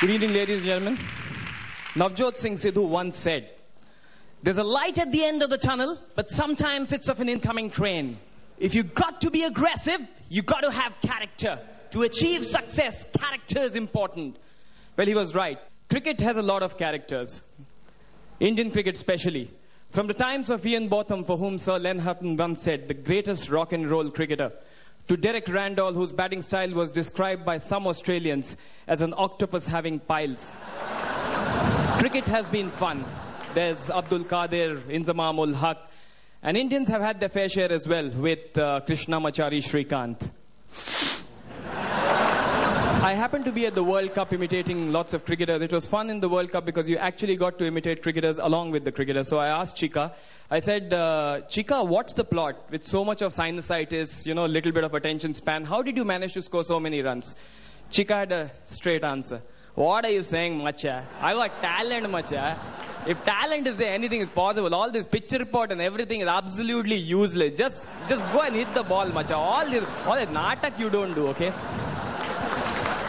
Good evening, ladies and gentlemen. Navjot Singh Sidhu once said, "There's a light at the end of the tunnel, but sometimes it's of an incoming train. If you got to be aggressive, you got to have character. To achieve success, character is important." Well, he was right. Cricket has a lot of characters. Indian cricket especially. From the times of Ian Botham, for whom Sir Len Hutton once said, the greatest rock and roll cricketer, to Derek Randall, whose batting style was described by some Australians as an octopus having piles. Cricket has been fun. There's Abdul Qadir, Inzamam ul Haq, and Indians have had their fair share as well with Krishnamachari Sreesanth. I happened to be at the World Cup imitating lots of cricketers. It was fun in the World Cup because you actually got to imitate cricketers along with the cricketers. So I asked Chika, I said, Chika, what's the plot? With so much of sinusitis, little bit of attention span, how did you manage to score so many runs? Chika had a straight answer. What are you saying, macha? I got talent, macha. If talent is there, anything is possible. All this pitch report and everything is absolutely useless. Just go and hit the ball, macha. All this natak you don't do, okay?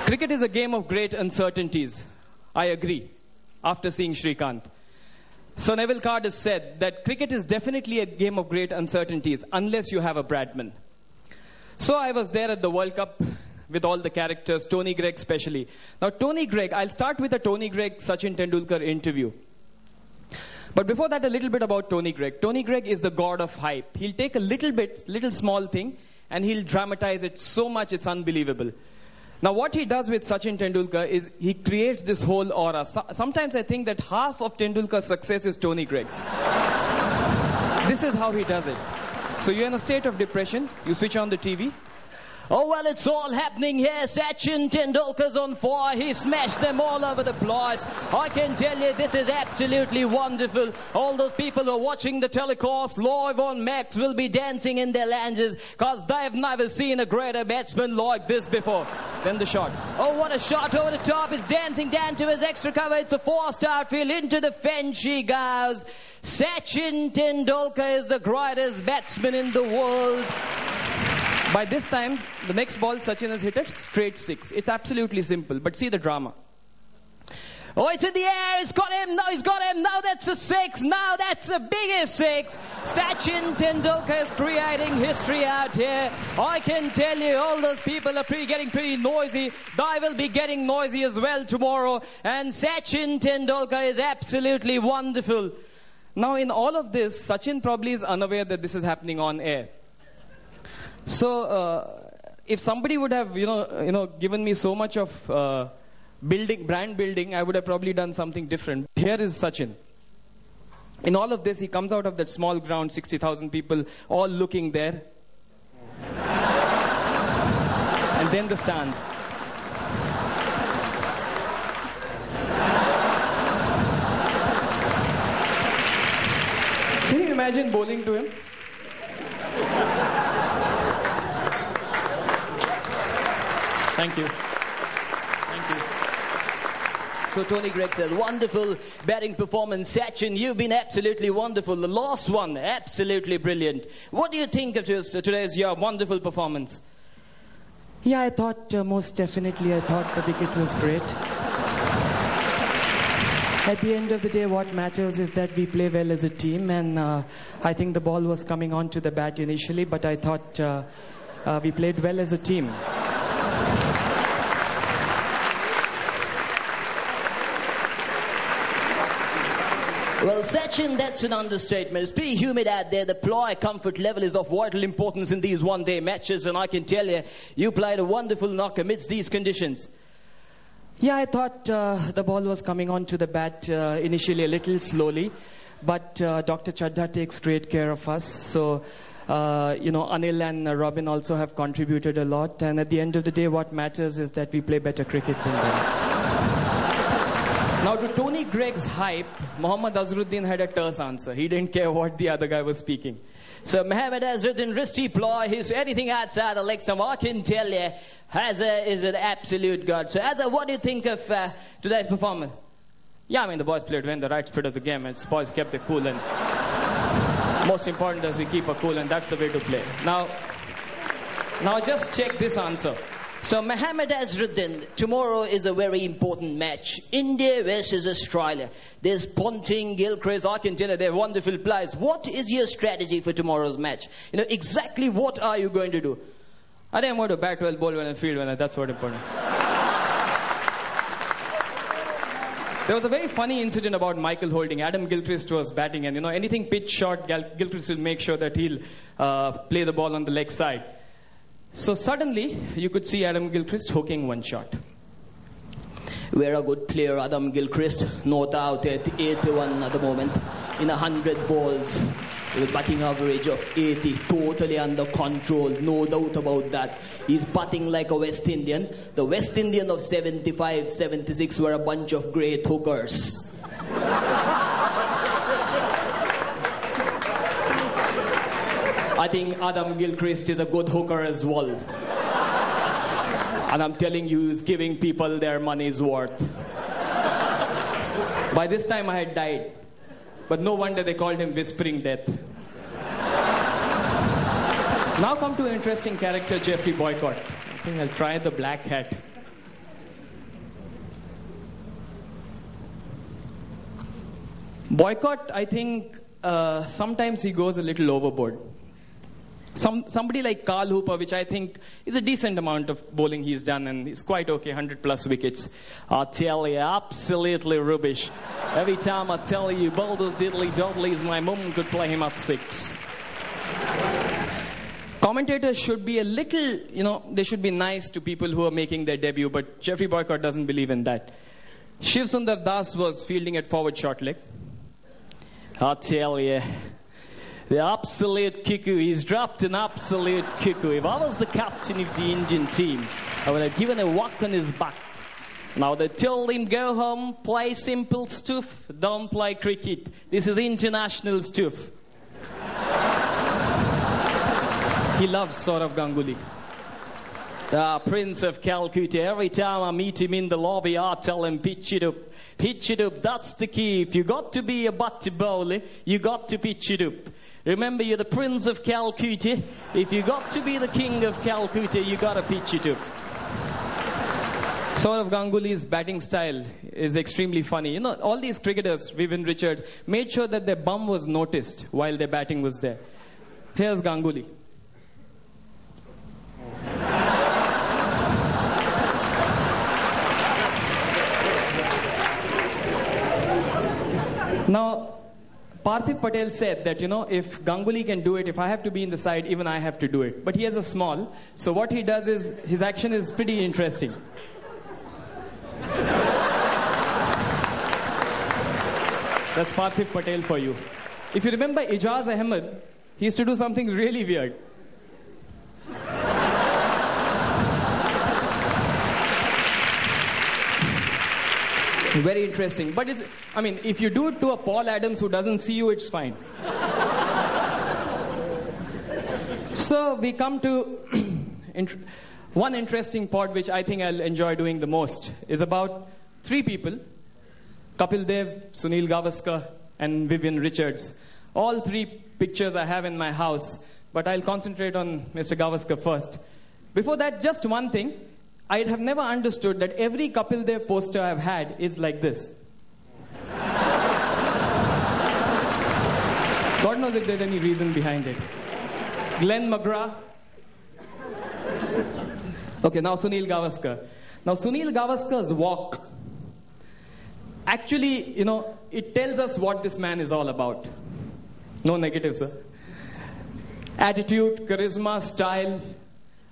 Cricket is a game of great uncertainties. I agree, after seeing Sreesanth. Sir Neville Card has said that cricket is definitely a game of great uncertainties unless you have a Bradman. So I was there at the World Cup with all the characters, Tony Greig especially. Now Tony Greig, I'll start with a Tony Greig Sachin Tendulkar interview. But before that, a little bit about Tony Greig. Tony Greig is the god of hype. He'll take a little small thing, and he'll dramatize it so much it's unbelievable. Now what he does with Sachin Tendulkar is he creates this whole aura. Sometimes I think that half of Tendulkar's success is Tony Greig's. This is how he does it. So you're in a state of depression, you switch on the TV. Oh, well, it's all happening here. Sachin Tendulkar's on fire. He smashed them all over the place. I can tell you this is absolutely wonderful. All those people who are watching the telecast live on Max will be dancing in their lounges because they've never seen a greater batsman like this before. Then the shot. Oh, what a shot over the top. He's dancing down to his extra cover. It's a forced outfield. Into the fence she goes. Sachin Tendulkar is the greatest batsman in the world. By this time, the next ball Sachin has hit a straight six. It's absolutely simple, but see the drama. Oh, it's in the air. He's got him. No, he's got him. Now that's a six. Now that's the biggest six. Sachin Tendulkar is creating history out here. I can tell you, all those people are getting pretty noisy. They will be getting noisy as well tomorrow. And Sachin Tendulkar is absolutely wonderful. Now, in all of this, Sachin probably is unaware that this is happening on air. So, if somebody would have, given me so much of brand building, I would have probably done something different. Here is Sachin. In all of this, he comes out of that small ground, 60,000 people, all looking there. And then the stands. Can you imagine bowling to him? Thank you. Thank you. So Tony Greig says, wonderful batting performance. Sachin, you've been absolutely wonderful. The last one, absolutely brilliant. What do you think of today's wonderful performance? Yeah, I thought, most definitely, I thought the wicket was great. At the end of the day, what matters is that we play well as a team, and I think the ball was coming onto the bat initially, but I thought we played well as a team. Well, Sachin, that's an understatement. It's pretty humid out there. The ply comfort level is of vital importance in these one-day matches, and I can tell you, you played a wonderful knock amidst these conditions. Yeah, I thought the ball was coming onto the bat initially a little slowly, but Dr. Chadha takes great care of us. So, Anil and Robin also have contributed a lot, and at the end of the day, what matters is that we play better cricket than them. Now, to Tony Greig's hype, Mohammad Azharuddin had a terse answer. He didn't care what the other guy was speaking. So Mohammad Azharuddin, wristy ploy, anything outside the leg stump, I can tell you, Hazza is an absolute god. So Hazza, what do you think of today's performance? Yeah, I mean, the boys played well in the right spirit of the game, and the boys kept it cool, and most important is we keep it cool, and that's the way to play. Now just check this answer. So Mohammad Azruddin, tomorrow is a very important match. India versus Australia. There's Ponting, Gilchrist, I can tell you they're wonderful players. What is your strategy for tomorrow's match? You know, exactly what are you going to do? I think I'm going to bat well, bowl well and field well. That's what important. There was a very funny incident about Michael Holding. Adam Gilchrist was batting and, you know, anything pitch short, Gilchrist will make sure that he'll play the ball on the leg side. So suddenly, you could see Adam Gilchrist hooking one shot. We're a good player, Adam Gilchrist. Not out at 81 at the moment. In 100 balls. With a batting average of 80. Totally under control. No doubt about that. He's batting like a West Indian. The West Indian of 75, 76 were a bunch of great hookers. I think Adam Gilchrist is a good hooker as well. And I'm telling you, he's giving people their money's worth. By this time I had died. But no wonder they called him Whispering Death. Now come to an interesting character, Jeffrey Boycott. I think I'll try the black hat. Boycott, I think sometimes he goes a little overboard. Somebody like Carl Hooper, which I think is a decent amount of bowling he's done, and he's quite okay, 100 plus wickets. I tell you, absolutely rubbish. Every time I tell you, boulders diddly doddlies, my mum could play him at 6. Commentators should be a little, you know, they should be nice to people who are making their debut, but Jeffrey Boycott doesn't believe in that. Shiv Sundar Das was fielding at forward short leg. I tell you, the absolute cuckoo. He's dropped an absolute cuckoo. If I was the captain of the Indian team, I would have given a whack on his back. Now they told him, go home, play simple stuff, don't play cricket. This is international stuff. He loves Saurav Ganguly. The Prince of Calcutta. Every time I meet him in the lobby, I tell him, pitch it up. Pitch it up, that's the key. If you got to be a batty bowler, you got to pitch it up. Remember, you're the Prince of Calcutta. If you got to be the King of Calcutta, you got to pitch it up. Saurav Ganguly's batting style is extremely funny. You know, all these cricketers, Vivian Richards, made sure that their bum was noticed while their batting was there. Here's Ganguly. Now, Parthiv Patel said that, you know, if Ganguly can do it, if I have to be in the side, even I have to do it. But he has a small, so what he does is, his action is pretty interesting. That's Parthiv Patel for you. If you remember Ijaz Ahmed, he used to do something really weird. Very interesting. But I mean, if you do it to a Paul Adams who doesn't see you, it's fine. So we come to one interesting part which I think I'll enjoy doing the most is about 3 people. Kapil Dev, Sunil Gavaskar and Vivian Richards. All 3 pictures I have in my house, but I'll concentrate on Mr. Gavaskar first. Before that, just one thing. I have never understood that every Kapil Dev poster I've had is like this. God knows if there's any reason behind it. Glenn McGrath. Okay, now Sunil Gavaskar. Now Sunil Gavaskar's walk, actually, you know, it tells us what this man is all about. No negative, sir. Attitude, charisma, style.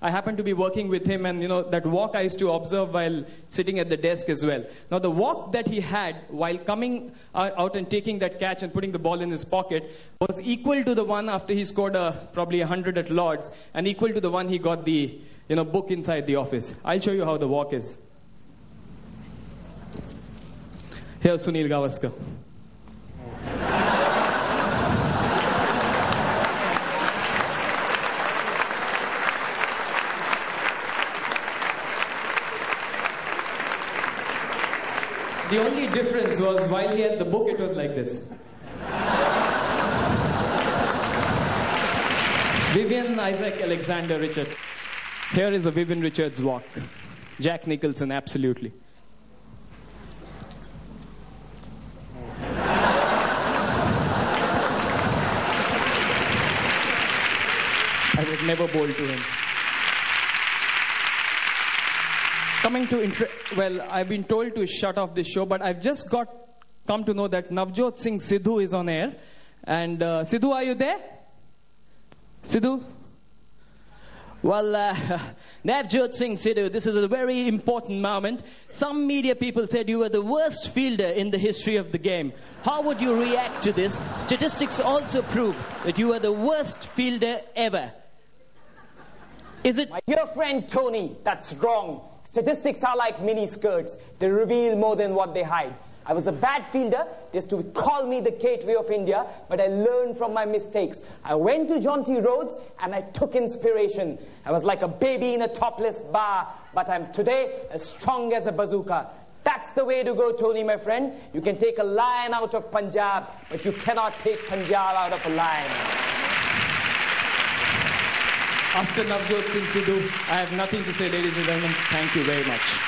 I happened to be working with him, and, you know, that walk I used to observe while sitting at the desk as well. Now, the walk that he had while coming out and taking that catch and putting the ball in his pocket was equal to the one after he scored probably 100 at Lord's, and equal to the one he got the, you know, book inside the office. I'll show you how the walk is. Here's Sunil Gavaskar. The only difference was while he had the book, it was like this. Vivian Isaac Alexander Richards. Here is a Vivian Richards walk. Jack Nicholson, absolutely. I would never bowl to him. Coming to well, I've been told to shut off this show, but I've just come to know that Navjot Singh Sidhu is on air. And Sidhu, are you there? Sidhu? Well, Navjot Singh Sidhu, this is a very important moment. Some media people said you were the worst fielder in the history of the game. How would you react to this? Statistics also prove that you are the worst fielder ever. Is it? My dear friend Tony, that's wrong. Statistics are like mini skirts. They reveal more than what they hide. I was a bad fielder. They used to call me the gateway of India, but I learned from my mistakes. I went to Jaunty Roads and I took inspiration. I was like a baby in a topless bar, but I'm today as strong as a bazooka. That's the way to go, Tony, my friend. You can take a lion out of Punjab, but you cannot take Punjab out of a lion. After Navjot Singh Sidhu, I have nothing to say, ladies and gentlemen. Thank you very much.